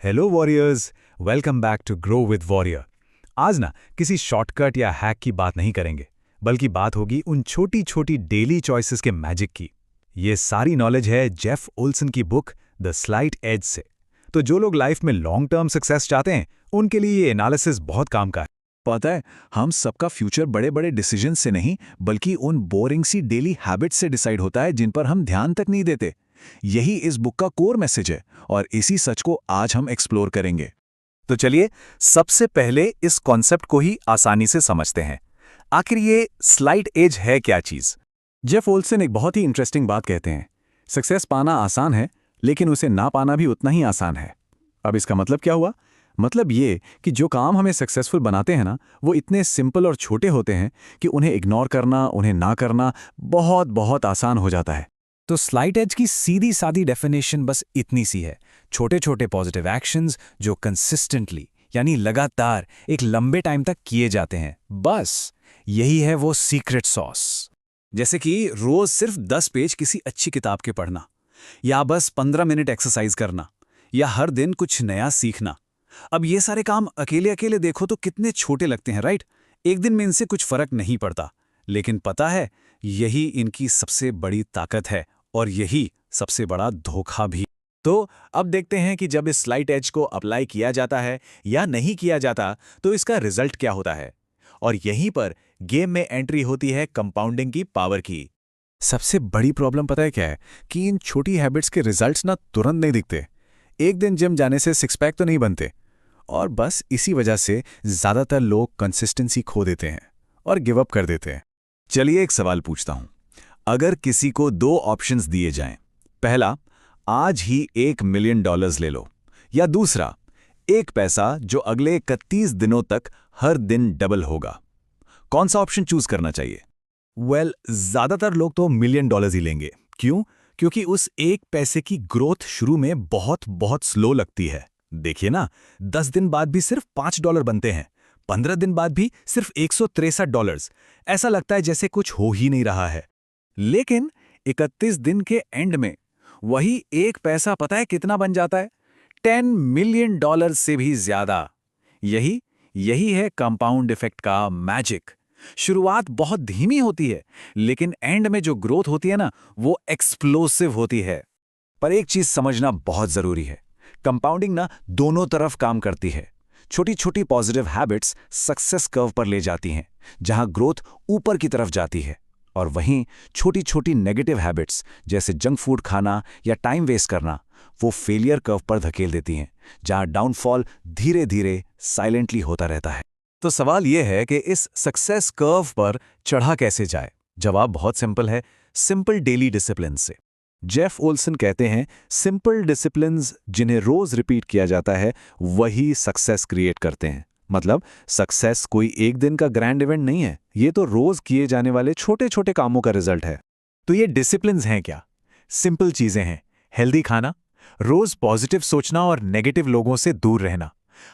Hello warriors, welcome back to Grow with Warrior. आज ना किसी शॉर्टकट या हैक की बात नहीं करेंगे, बल्कि बात होगी उन छोटी छोटी डेली चॉइसेस के मैजिक की। ये सारी नॉलेज है जेफ ओल्सन की बुक द स्लाइट एज से। तो जो लोग लाइफ में लॉन्ग टर्म सक्सेस चाहते हैं, उनके लिए ये एनालिसिस बहुत काम का है। पता है, हम सबका फ्यूचर बड़े बड़े डिसीजन से नहीं बल्कि उन बोरिंग सी डेली हैबिट्स से डिसाइड होता है जिन पर हम ध्यान तक नहीं देते। यही इस बुक का कोर मैसेज है और इसी सच को आज हम एक्सप्लोर करेंगे। तो चलिए सबसे पहले इस कॉन्सेप्ट को ही आसानी से समझते हैं। आखिर ये स्लाइट एज है क्या चीज? जेफ ओल्सन एक बहुत ही इंटरेस्टिंग बात कहते हैं, सक्सेस पाना आसान है लेकिन उसे ना पाना भी उतना ही आसान है। अब इसका मतलब क्या हुआ? मतलब ये कि जो काम हमें सक्सेसफुल बनाते हैं ना, वो इतने सिंपल और छोटे होते हैं कि उन्हें इग्नोर करना, उन्हें ना करना बहुत बहुत आसान हो जाता है। तो स्लाइट एज की सीधी सादी डेफिनेशन बस इतनी सी है। छोटे छोटे पॉजिटिव एक्शंस जो कंसिस्टेंटली यानी लगातार एक लंबे टाइम तक किए जाते हैं, बस यही है वो सीक्रेट सॉस। जैसे कि रोज सिर्फ 10 पेज किसी अच्छी किताब के पढ़ना, या बस 15 मिनट एक्सरसाइज करना, या हर दिन कुछ नया सीखना। अब ये सारे काम अकेले अकेले देखो तो कितने छोटे लगते हैं, राइट? एक दिन में इनसे कुछ फर्क नहीं पड़ता, लेकिन पता है यही इनकी सबसे बड़ी ताकत है और यही सबसे बड़ा धोखा भी। तो अब देखते हैं कि जब इस स्लाइट एज को अप्लाई किया जाता है या नहीं किया जाता तो इसका रिजल्ट क्या होता है। और यहीं पर गेम में एंट्री होती है कंपाउंडिंग की पावर की। सबसे बड़ी प्रॉब्लम पता है क्या है? कि इन छोटी हैबिट्स के रिजल्ट्स ना तुरंत नहीं दिखते। एक दिन जिम जाने से सिक्स पैक तो नहीं बनते, और बस इसी वजह से ज्यादातर लोग कंसिस्टेंसी खो देते हैं और गिव अप कर देते हैं। चलिए एक सवाल पूछता हूं। अगर किसी को 2 ऑप्शंस दिए जाएं, पहला आज ही $1 मिलियन ले लो, या दूसरा एक पैसा जो अगले 31 दिनों तक हर दिन डबल होगा, कौन सा ऑप्शन चूज करना चाहिए? ज्यादातर लोग तो $1 मिलियन ही लेंगे। क्यों? क्योंकि उस एक पैसे की ग्रोथ शुरू में बहुत बहुत स्लो लगती है। देखिए ना, 10 दिन बाद भी सिर्फ $5 बनते हैं, 15 दिन बाद भी सिर्फ $163। ऐसा लगता है जैसे कुछ हो ही नहीं रहा है। लेकिन 31 दिन के एंड में वही एक पैसा पता है कितना बन जाता है? $10 मिलियन से भी ज्यादा। यही यही है कंपाउंड इफेक्ट का मैजिक। शुरुआत बहुत धीमी होती है, लेकिन एंड में जो ग्रोथ होती है ना, वो एक्सप्लोसिव होती है। पर एक चीज समझना बहुत जरूरी है, कंपाउंडिंग ना दोनों तरफ काम करती है। छोटी छोटी पॉजिटिव हैबिट्स सक्सेस कर्व पर ले जाती हैं, जहां ग्रोथ ऊपर की तरफ जाती है, और वहीं छोटी छोटी नेगेटिव हैबिट्स जैसे जंक फूड खाना या टाइम वेस्ट करना, वो फेलियर कर्व पर धकेल देती हैं, जहां डाउनफॉल धीरे धीरे साइलेंटली होता रहता है। तो सवाल यह है कि इस सक्सेस कर्व पर चढ़ा कैसे जाए? जवाब बहुत सिंपल है, सिंपल डेली डिसिप्लिन से। जेफ ओल्सन कहते हैं, सिंपल डिसिप्लिन्स जिन्हें रोज रिपीट किया जाता है वही सक्सेस क्रिएट करते हैं। मतलब सक्सेस कोई एक दिन का ग्रैंड इवेंट नहीं है, ये तो रोज किए जाने वाले छोटे छोटे कामों का रिजल्ट है। तो ये डिसिप्लिन्स हैं क्या? सिंपल चीजें हैं। हेल्दी खाना, रोज पॉजिटिव सोचना और नेगेटिव लोगों से दूर रहना,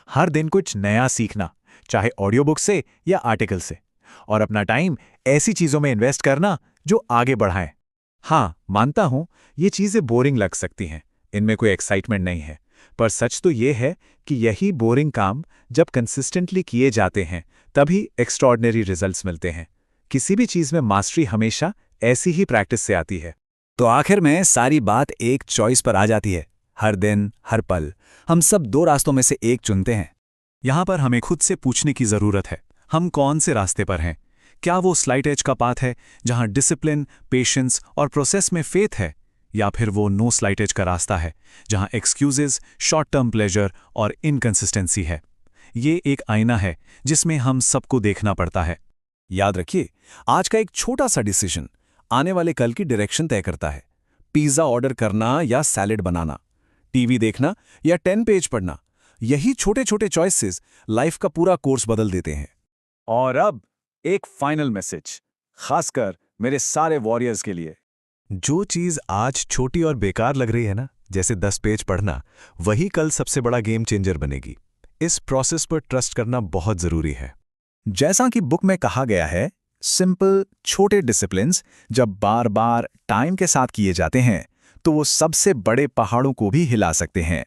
हर दिन कुछ नया सीखना, चाहे ऑडियो बुक से या आर्टिकल से, और अपना टाइम ऐसी चीजों में इन्वेस्ट करना जो आगे बढ़ाएं। हाँ, मानता हूं ये चीजें बोरिंग लग सकती हैं, इनमें कोई एक्साइटमेंट नहीं है, पर सच तो ये है कि यही बोरिंग काम जब कंसिस्टेंटली किए जाते हैं तभी एक्स्ट्रॉर्डिनरी रिजल्ट्स मिलते हैं। किसी भी चीज में मास्टरी हमेशा ऐसी ही प्रैक्टिस से आती है। तो आखिर में सारी बात एक चॉइस पर आ जाती है। हर दिन, हर पल हम सब 2 रास्तों में से एक चुनते हैं। यहां पर हमें खुद से पूछने की जरूरत है, हम कौन से रास्ते पर हैं? क्या वो स्लाइट एज का पाथ है जहां डिसिप्लिन, पेशेंस और प्रोसेस में फेथ है, या फिर वो नो स्लाइट एज का रास्ता है जहां एक्सक्यूजेस, शॉर्ट टर्म प्लेजर और इनकंसिस्टेंसी है? ये एक आईना है जिसमें हम सबको देखना पड़ता है। याद रखिए, आज का एक छोटा सा डिसीजन आने वाले कल की डायरेक्शन तय करता है। पिज्जा ऑर्डर करना या सैलेड बनाना, टीवी देखना या 10 पेज पढ़ना, यही छोटे छोटे चॉइसेस लाइफ का पूरा कोर्स बदल देते हैं। और अब एक फाइनल मैसेज, खासकर मेरे सारे वॉरियर्स के लिए। जो चीज आज छोटी और बेकार लग रही है ना, जैसे 10 पेज पढ़ना, वही कल सबसे बड़ा गेम चेंजर बनेगी। इस प्रोसेस पर ट्रस्ट करना बहुत जरूरी है। जैसा कि बुक में कहा गया है, सिंपल छोटे डिसिप्लिन्स जब बार बार टाइम के साथ किए जाते हैं तो वो सबसे बड़े पहाड़ों को भी हिला सकते हैं।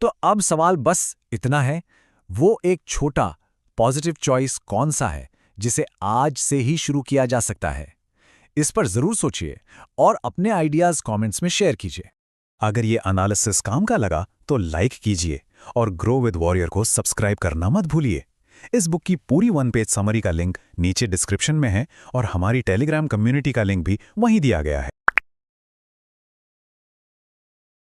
तो अब सवाल बस इतना है, वो एक छोटा पॉजिटिव चॉइस कौन सा है जिसे आज से ही शुरू किया जा सकता है? इस पर जरूर सोचिए और अपने आइडियाज कमेंट्स में शेयर कीजिए। अगर ये एनालिसिस काम का लगा तो लाइक कीजिए और ग्रो विद वॉरियर को सब्सक्राइब करना मत भूलिए। इस बुक की पूरी 1 पेज समरी का लिंक नीचे डिस्क्रिप्शन में है और हमारी टेलीग्राम कम्युनिटी का लिंक भी वहीं दिया गया है।